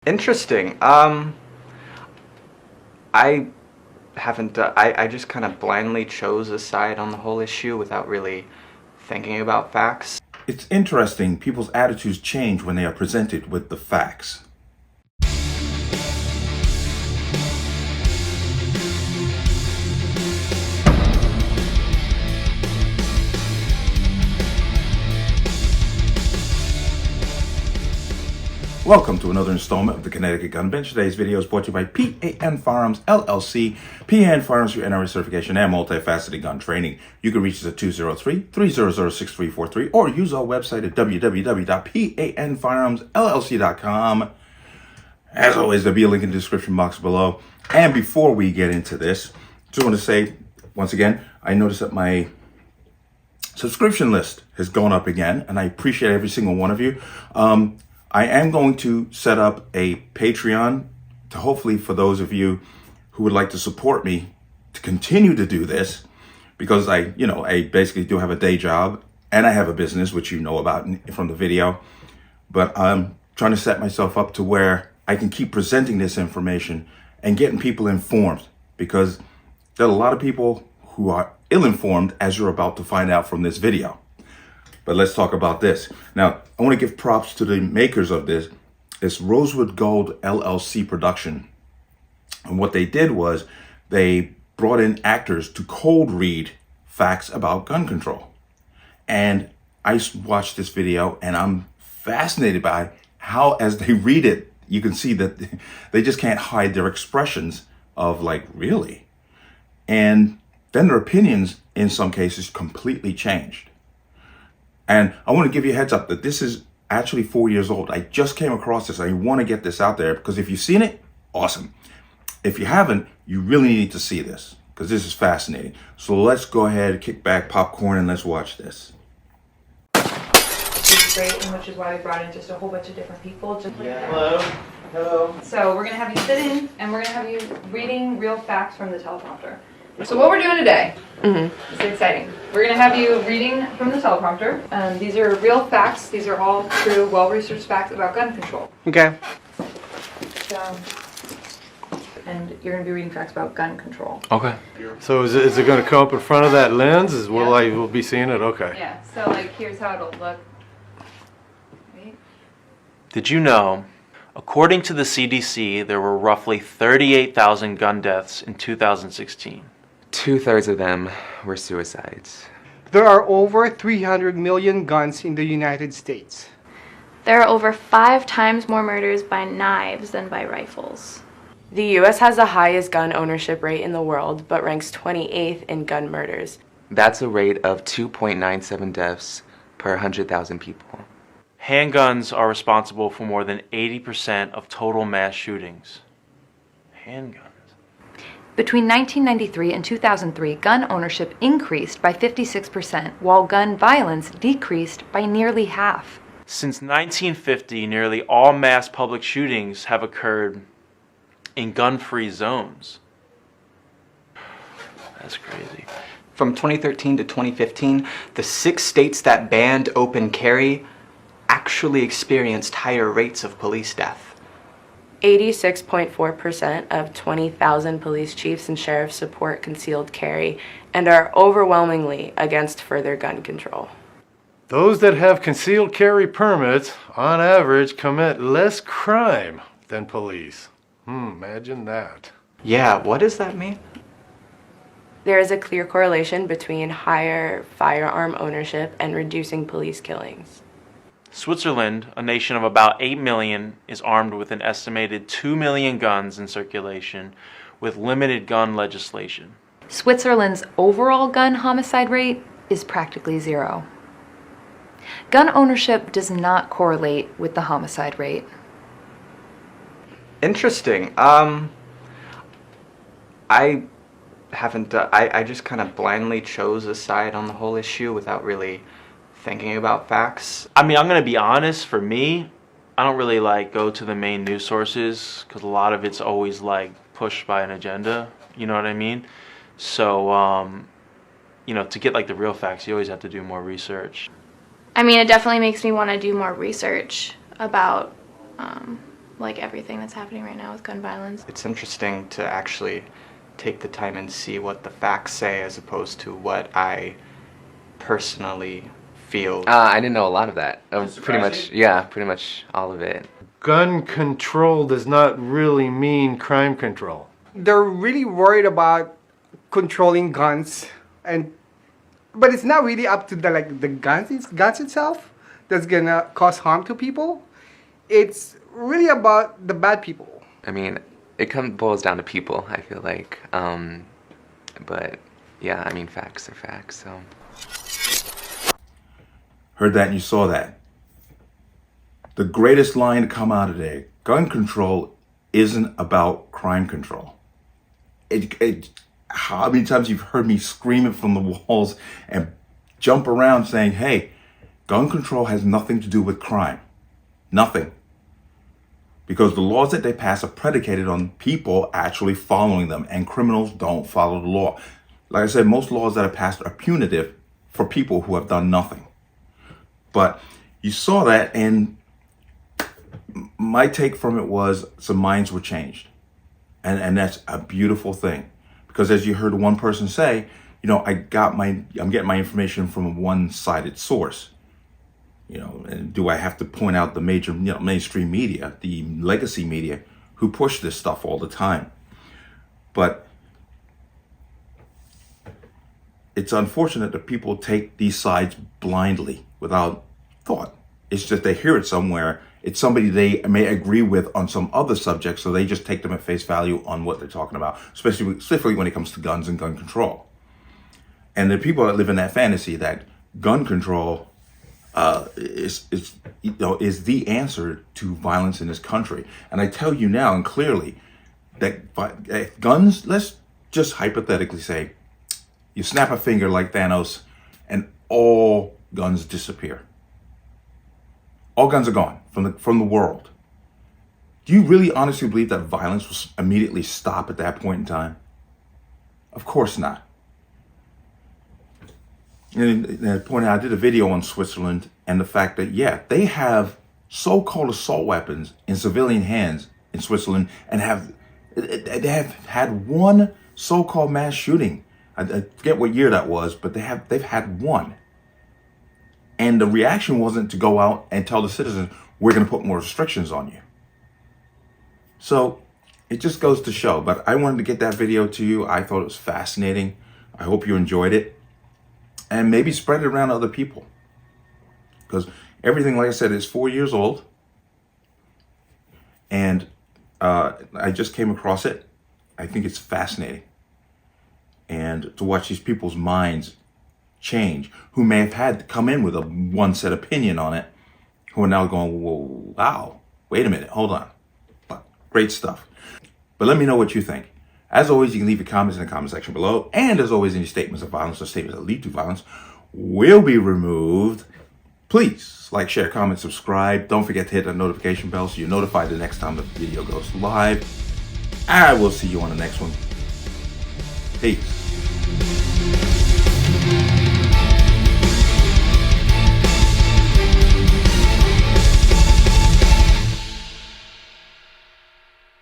Interesting. I haven't. I just kind of blindly chose a side on the whole issue without really thinking about facts. It's interesting, people's attitudes change when they are presented with the facts. Welcome to another installment of the Connecticut Gun Bench. Today's video is brought to you by P.A.N. Firearms, LLC. P.A.N. Firearms for NRA certification and multifaceted gun training. You can reach us at 203-300-6343 or use our website at www.panfirearmsllc.com. As always, there'll be a link in the description box below. And before we get into this, just want to say, once again, I noticed that my subscription list has gone up again, and I appreciate every single one of you. I am going to set up a Patreon to hopefully for those of you who would like to support me to continue to do this, because I basically do have a day job and I have a business, which you know about from the video, but I'm trying to set myself up to where I can keep presenting this information and getting people informed, because there are a lot of people who are ill-informed, as you're about to find out from this video. But let's talk about this. Now, I want to give props to the makers of this. It's Rosewood Gold LLC production. And what they did was they brought in actors to cold read facts about gun control. And I watched this video and I'm fascinated by how, as they read it, you can see that they just can't hide their expressions of like, really? And then their opinions in some cases completely changed. And I want to give you a heads up that this is actually 4 years old. I just came across this. I want to get this out there because if you've seen it, awesome. If you haven't, you really need to see this because this is fascinating. So let's go ahead, kick back popcorn, and let's watch this. Which is great, and which is why we brought in just a whole bunch of different people. Hello. Hello. So we're going to have you sit in, and we're going to have you reading real facts from the teleprompter. So what we're doing today is exciting. We're going to have you reading from the teleprompter. These are real facts. These are all true, well-researched facts about gun control. Okay. And you're going to be reading facts about gun control. Okay. So is it going to come up in front of that lens? Will I be seeing it? Okay. Yeah. So like here's how it'll look. Wait. Did you know, according to the CDC, there were roughly 38,000 gun deaths in 2016? 2/3 of them were suicides. There are over 300 million guns in the United States. There are over 5 times more murders by knives than by rifles. The U.S. has the highest gun ownership rate in the world, but ranks 28th in gun murders. That's a rate of 2.97 deaths per 100,000 people. Handguns are responsible for more than 80% of total mass shootings. Handguns. Between 1993 and 2003, gun ownership increased by 56%, while gun violence decreased by nearly half. Since 1950, nearly all mass public shootings have occurred in gun-free zones. That's crazy. From 2013 to 2015, the 6 states that banned open carry actually experienced higher rates of police death. 86.4% of 20,000 police chiefs and sheriffs support concealed carry and are overwhelmingly against further gun control. Those that have concealed carry permits, on average, commit less crime than police. Imagine that. Yeah, what does that mean? There is a clear correlation between higher firearm ownership and reducing police killings. Switzerland, a nation of about 8 million, is armed with an estimated 2 million guns in circulation with limited gun legislation. Switzerland's overall gun homicide rate is practically zero. Gun ownership does not correlate with the homicide rate. Interesting. I haven't. I just kind of blindly chose a side on the whole issue without really thinking about facts. I mean, I'm gonna be honest. For me, I don't really go to the main news sources because a lot of it's always pushed by an agenda. You know what I mean? So, to get the real facts, you always have to do more research. I mean, it definitely makes me want to do more research about like everything that's happening right now with gun violence. It's interesting to actually take the time and see what the facts say as opposed to what I personally feel. I didn't know a lot of that. Pretty surprising? much, yeah, pretty much all of it. Gun control does not really mean crime control. They're really worried about controlling guns, but it's not really up to the guns itself that's gonna cause harm to people. It's really about the bad people. I mean, it boils down to people, I feel like. But yeah, I mean, facts are facts, so. Heard that and you saw that. The greatest line to come out of there: gun control isn't about crime control. How many times you've heard me scream it from the walls and jump around saying, hey, gun control has nothing to do with crime. Nothing. Because the laws that they pass are predicated on people actually following them, and criminals don't follow the law. Like I said, most laws that are passed are punitive for people who have done nothing. But you saw that, and my take from it was some minds were changed. And that's a beautiful thing. Because as you heard one person say, I'm getting my information from a one-sided source. And do I have to point out the major, mainstream media, the legacy media, who push this stuff all the time? But it's unfortunate that people take these sides blindly without thought. It's just they hear it somewhere. It's somebody they may agree with on some other subject, so they just take them at face value on what they're talking about, specifically when it comes to guns and gun control. And the people that live in that fantasy that gun control is the answer to violence in this country. And I tell you now and clearly that guns, let's just hypothetically say, you snap a finger like Thanos and all guns disappear. All guns are gone from the world. Do you really honestly believe that violence will immediately stop at that point in time? Of course not. And I pointed out, I did a video on Switzerland and the fact that, yeah, they have so-called assault weapons in civilian hands in Switzerland, and they have had one so-called mass shooting. I forget what year that was, but they've had one. And the reaction wasn't to go out and tell the citizens, we're going to put more restrictions on you. So it just goes to show. But I wanted to get that video to you. I thought it was fascinating. I hope you enjoyed it. And maybe spread it around to other people. Because everything, like I said, is 4 years old. And I just came across it. I think it's fascinating. And to watch these people's minds change, who may have had to come in with a one set opinion on it, who are now going, whoa, wow, wait a minute, hold on. But great stuff. But let me know what you think. As always, you can leave your comments in the comment section below. And as always, any statements of violence or statements that lead to violence will be removed. Please like, share, comment, subscribe. Don't forget to hit that notification bell so you're notified the next time the video goes live. I will see you on the next one. Peace.